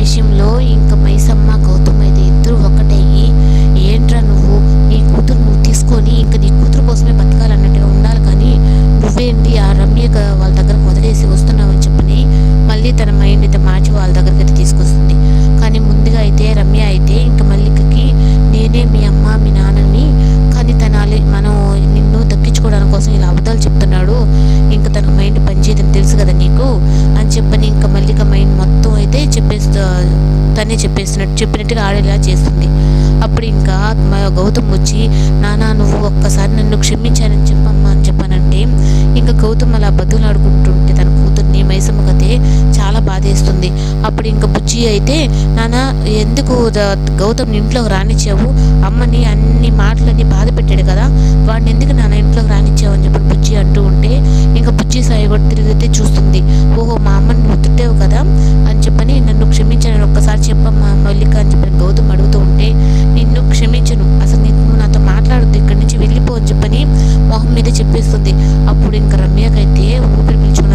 విషయంలో ఇంకా మైసమ్మ గౌతమ్ అయితే ఇద్దరు ఒకటయ్యి, ఏంట్రా నువ్వు నీ కూతురు నువ్వు తీసుకొని ఇంకా నీ కూతురు కోసమే బతకాలన్నట్టుగా ఉండాలి, కానీ నువ్వేంటి ఆ రమ్య వాళ్ళ దగ్గరకు వదిలేసి వస్తున్నావు అని చెప్పని మళ్ళీ తన మైండ్ అయితే మార్చి వాళ్ళ దగ్గరికి అయితే తీసుకొస్తుంది. కానీ ముందుగా అయితే రమ్య అయితే ఇంకా మల్లికకి నేనే మీ అమ్మ మీ నాన్నని, కానీ మనం నిన్ను దక్కించుకోవడానికి కోసం ఇలా అబద్ధాలు చెప్తున్నాడు, ఇంకా తన మైండ్ పనిచేయదని తెలుసు కదా నీకు అని చెప్పని ఇంకా మల్లిక మైండ్ మొత్తం అయితే తనే చెప్పినట్టుగా ఆడేలా చేస్తుంది. అప్పుడు ఇంకా గౌతమ్ వచ్చి, నానా నువ్వు ఒక్కసారి నన్ను క్షమించానని చెప్పమ్మా అని చెప్పానంటే ఇంకా గౌతమ్ అలా బతులాడుకుంటుంటే తన కూతుర్ని మైసమ్మకైతే చాలా బాధేస్తుంది. అప్పుడు ఇంకా బుజ్జి అయితే, నానా ఎందుకు గౌతమ్ ఇంట్లోకి రానిచ్చావు, అమ్మని అన్ని మాటలన్నీ బాధ పెట్టాడు కదా, వాడిని ఎందుకు నాన్న ఇంట్లోకి రానిచ్చావు అని చెప్పి బుజ్జి అంటూ ఉంటే ఇంకా బుజ్జి సాయి కూడా తిరిగితే చూస్తుంది. ఓహో మా అమ్మని నువ్వు తిట్టావు కదా అని చెప్పని నన్ను క్షమించానని ఒక్కసారి చెప్పమ్మా మల్లిక అని చెప్పని గౌతమ్ అడుగుతూ ఉంటే, నిన్ను క్షమించను, అసలు నువ్వు నాతో మాట్లాడద్దు, ఇక్కడి నుంచి వెళ్ళిపో అని చెప్పని మొహం మీద చెప్పేస్తుంది. అప్పుడు ఇంకా రమ్యకైతే ఊపిరి పీల్చుకుని